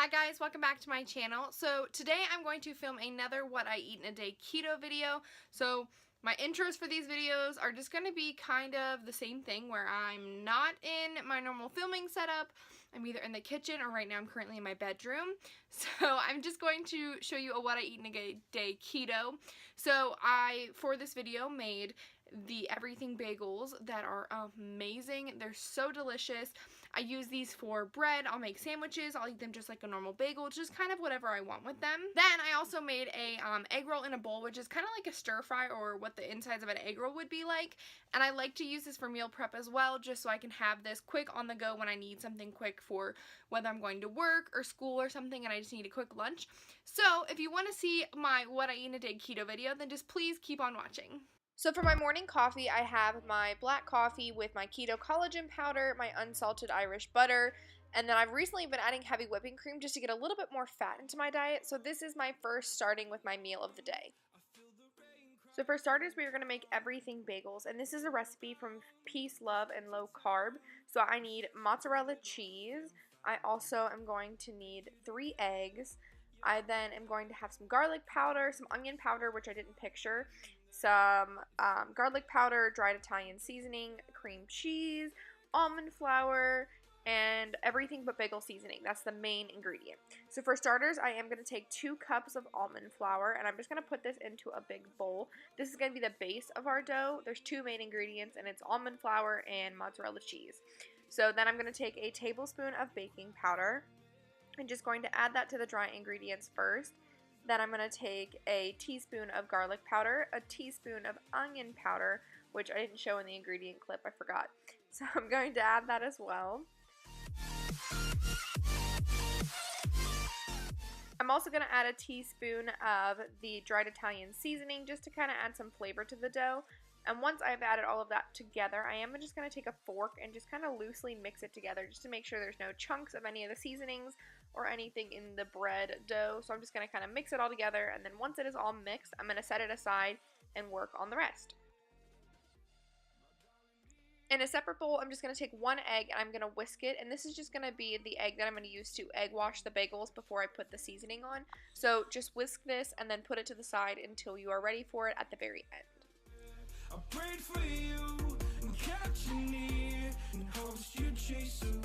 Hi guys, welcome back to my channel. So today I'm going to film another what I eat in a day keto video. So my intros for these videos are just going to be kind of the same thing where I'm not in my normal filming setup. I'm either in the kitchen or right now I'm currently in my bedroom. So I'm just going to show you a what I eat in a day keto. So I, for this video, made the everything bagels that are amazing. They're so delicious. I use these for bread. I'll make sandwiches. I'll eat them just like a normal bagel, just kind of whatever I want with them. Then I also made a egg roll in a bowl, which is kind of like a stir fry or what the insides of an egg roll would be like. And I like to use this for meal prep as well, just so I can have this quick on the go when I need something quick for whether I'm going to work or school or something and I just need a quick lunch. So if you want to see my what I eat in a day keto video, then just please keep on watching. So for my morning coffee, I have my black coffee with my keto collagen powder, my unsalted Irish butter, and then I've recently been adding heavy whipping cream just to get a little bit more fat into my diet. So this is my first starting with my meal of the day. So for starters, we are going to make everything bagels, and this is a recipe from Peace, Love, and Low Carb. So I need mozzarella cheese. I also am going to need 3 eggs. I then am going to have some garlic powder, some onion powder, which I didn't picture, some garlic powder, dried Italian seasoning, cream cheese, almond flour, and everything but bagel seasoning. That's the main ingredient. So for starters, I am going to take 2 cups of almond flour, and I'm just going to put this into a big bowl. This is going to be the base of our dough. There's 2 main ingredients, and it's almond flour and mozzarella cheese. So then I'm going to take a tablespoon of baking powder. I'm just going to add that to the dry ingredients first. Then I'm going to take a teaspoon of garlic powder, a teaspoon of onion powder, which I didn't show in the ingredient clip, I forgot. So I'm going to add that as well. I'm also going to add a teaspoon of the dried Italian seasoning just to kind of add some flavor to the dough. And once I've added all of that together, I am just going to take a fork and just kind of loosely mix it together just to make sure there's no chunks of any of the seasonings or anything in the bread dough. So I'm just going to kind of mix it all together, and then once it is all mixed, I'm going to set it aside and work on the rest. In a separate bowl, I'm just going to take 1 egg and I'm going to whisk it, and this is just going to be the egg that I'm going to use to egg wash the bagels before I put the seasoning on. So just whisk this and then put it to the side until you are ready for it at the very end. I prayed for you and kept you near in hopes you'd chase away.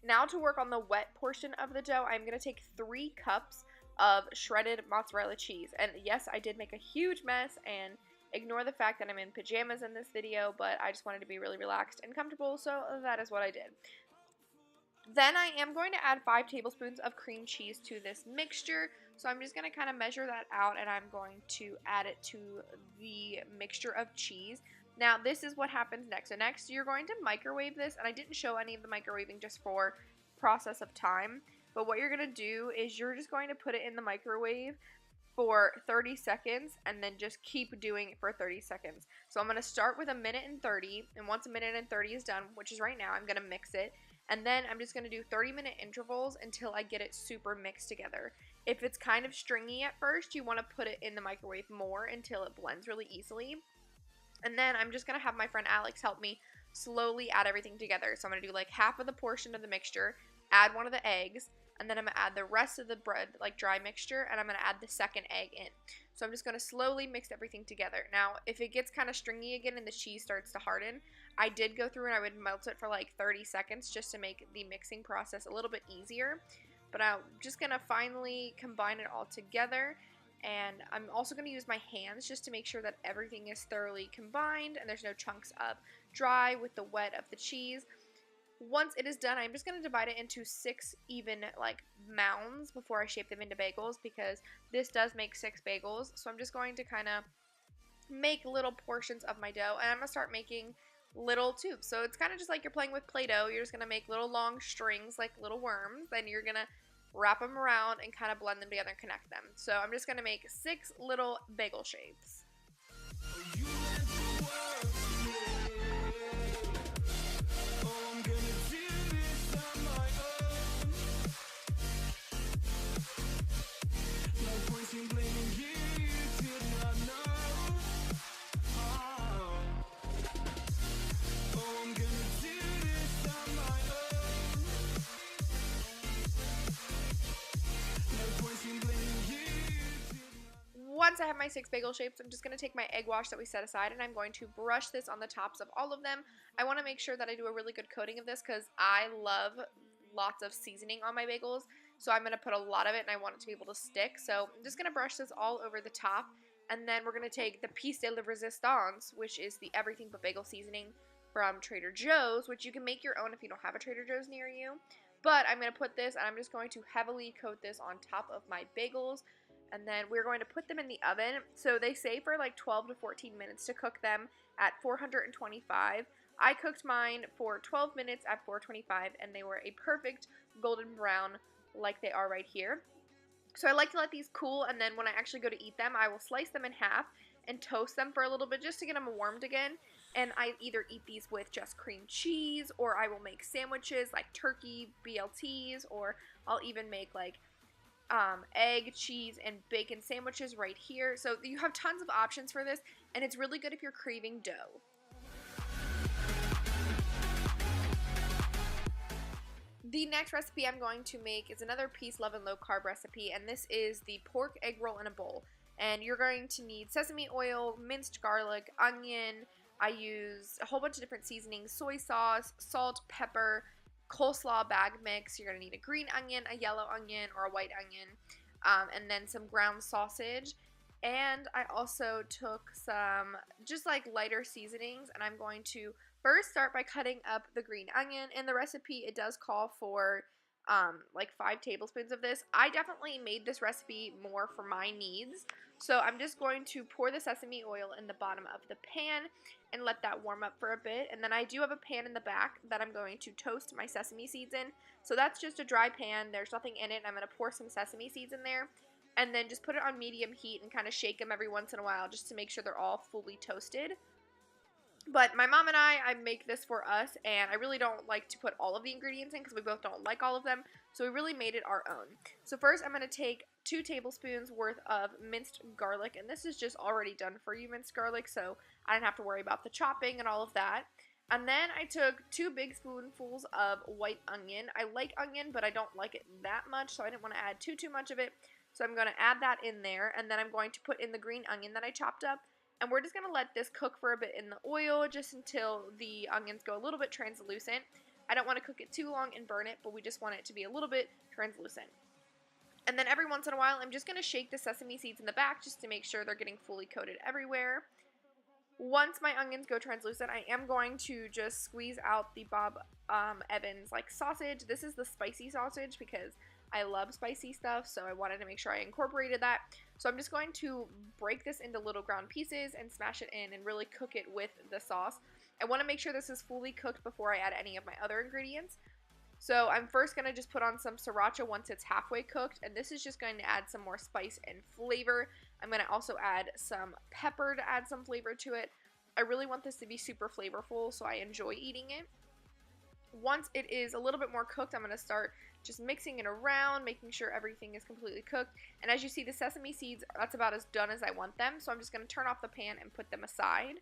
Now to work on the wet portion of the dough, I'm going to take 3 cups of shredded mozzarella cheese. And yes, I did make a huge mess, and ignore the fact that I'm in pajamas in this video, but I just wanted to be really relaxed and comfortable, so that is what I did. Then I am going to add 5 tablespoons of cream cheese to this mixture. So I'm just going to kind of measure that out, and I'm going to add it to the mixture of cheese. Now this is what happens next. So next you're going to microwave this, and I didn't show any of the microwaving just for process of time. But what you're going to do is you're just going to put it in the microwave for 30 seconds and then just keep doing it for 30 seconds. So I'm going to start with 1:30, and once 1:30 is done, which is right now, I'm going to mix it. And then I'm just going to do 30-minute intervals until I get it super mixed together. If it's kind of stringy at first, you want to put it in the microwave more until it blends really easily. And then I'm just going to have my friend Alex help me slowly add everything together. So I'm going to do like half of the portion of the mixture, add 1 of the eggs, and then I'm going to add the rest of the bread, like dry mixture, and I'm going to add the second egg in. So I'm just going to slowly mix everything together. Now, if it gets kind of stringy again and the cheese starts to harden, I did go through and I would melt it for like 30 seconds just to make the mixing process a little bit easier. But I'm just going to finally combine it all together. And I'm also going to use my hands just to make sure that everything is thoroughly combined and there's no chunks of dry with the wet of the cheese. Once it is done, I'm just going to divide it into 6 even like mounds before I shape them into bagels, because this does make 6 bagels. So I'm just going to kind of make little portions of my dough, and I'm going to start making little tubes. So it's kind of just like you're playing with Play-Doh. You're just going to make little long strings like little worms, then you're going to wrap them around and kind of blend them together and connect them. So I'm just going to make 6 little bagel shapes. once I have my 6 bagel shapes, I'm just going to take my egg wash that we set aside, and I'm going to brush this on the tops of all of them. I want to make sure that I do a really good coating of this because I love lots of seasoning on my bagels. So I'm going to put a lot of it, and I want it to be able to stick. So I'm just going to brush this all over the top. And then we're going to take the piece de la resistance, which is the everything but bagel seasoning from Trader Joe's, which you can make your own if you don't have a Trader Joe's near you. But I'm going to put this, and I'm just going to heavily coat this on top of my bagels. And then we're going to put them in the oven. So they say for like 12 to 14 minutes to cook them at 425. I cooked mine for 12 minutes at 425, and they were a perfect golden brown like they are right here. So I like to let these cool, and then when I actually go to eat them, I will slice them in half and toast them for a little bit just to get them warmed again. And I either eat these with just cream cheese, or I will make sandwiches like turkey BLTs, or I'll even make like egg, cheese, and bacon sandwiches right here. So you have tons of options for this, and it's really good if you're craving dough. The next recipe I'm going to make is another peace, love, and low carb recipe, and this is the pork egg roll in a bowl. And you're going to need sesame oil, minced garlic, onion. I use a whole bunch of different seasonings, soy sauce, salt, pepper, coleslaw bag mix. You're going to need a green onion, a yellow onion, or a white onion, and then some ground sausage. And I also took some just like lighter seasonings, and I'm going to first start by cutting up the green onion. In the recipe, it does call for like 5 tablespoons of this. I definitely made this recipe more for my needs. So I'm just going to pour the sesame oil in the bottom of the pan and let that warm up for a bit. And then I do have a pan in the back that I'm going to toast my sesame seeds in. So that's just a dry pan. There's nothing in it. I'm going to pour some sesame seeds in there and then just put it on medium heat and kind of shake them every once in a while just to make sure they're all fully toasted. But my mom and I make this for us, and I really don't like to put all of the ingredients in because we both don't like all of them, so we really made it our own. So first I'm going to take 2 tablespoons worth of minced garlic, and this is just already done for you minced garlic, so I didn't have to worry about the chopping and all of that. And then I took 2 big spoonfuls of white onion. I like onion, but I don't like it that much, so I didn't want to add too much of it. So I'm going to add that in there, and then I'm going to put in the green onion that I chopped up. And we're just going to let this cook for a bit in the oil just until the onions go a little bit translucent. I don't want to cook it too long and burn it, but we just want it to be a little bit translucent. And then every once in a while, I'm just going to shake the sesame seeds in the back just to make sure they're getting fully coated everywhere. Once my onions go translucent, I am going to just squeeze out the Bob Evans like sausage. This is the spicy sausage because I love spicy stuff, so I wanted to make sure I incorporated that. So I'm just going to break this into little ground pieces and smash it in and really cook it with the sauce. I want to make sure this is fully cooked before I add any of my other ingredients. So I'm first going to just put on some sriracha once it's halfway cooked, and this is just going to add some more spice and flavor. I'm going to also add some pepper to add some flavor to it. I really want this to be super flavorful, so I enjoy eating it. Once it is a little bit more cooked, I'm going to start just mixing it around, making sure everything is completely cooked. And as you see, the sesame seeds, that's about as done as I want them. So I'm just going to turn off the pan and put them aside.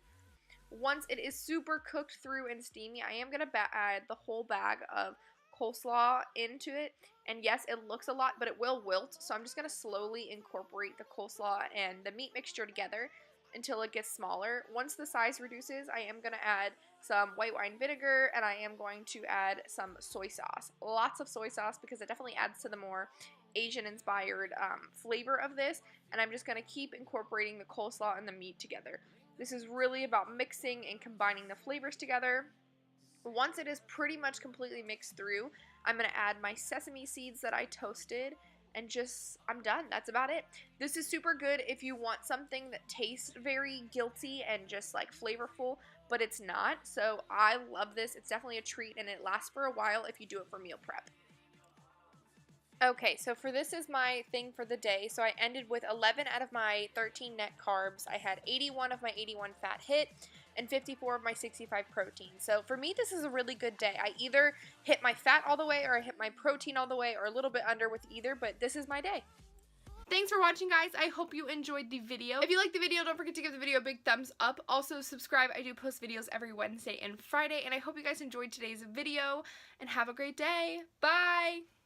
Once it is super cooked through and steamy, I am going to add the whole bag of coleslaw into it. And yes, it looks a lot, but it will wilt. So I'm just going to slowly incorporate the coleslaw and the meat mixture together until it gets smaller. Once the size reduces, I am going to add some white wine vinegar, and I am going to add some soy sauce. Lots of soy sauce because it definitely adds to the more Asian-inspired flavor of this, and I'm just going to keep incorporating the coleslaw and the meat together. This is really about mixing and combining the flavors together. Once it is pretty much completely mixed through, I'm going to add my sesame seeds that I toasted, and I'm done. That's about it. This is super good if you want something that tastes very guilty and just like flavorful, but it's not. So I love this. It's definitely a treat, and it lasts for a while if you do it for meal prep. Okay, so for this is my thing for the day. So I ended with 11 out of my 13 net carbs. I had 81 of my 81 fat hit and 54 of my 65 protein. So for me, this is a really good day. I either hit my fat all the way or I hit my protein all the way or a little bit under with either, but this is my day. Thanks for watching, guys. I hope you enjoyed the video. If you liked the video, don't forget to give the video a big thumbs up. Also, subscribe. I do post videos every Wednesday and Friday, and I hope you guys enjoyed today's video, and have a great day. Bye!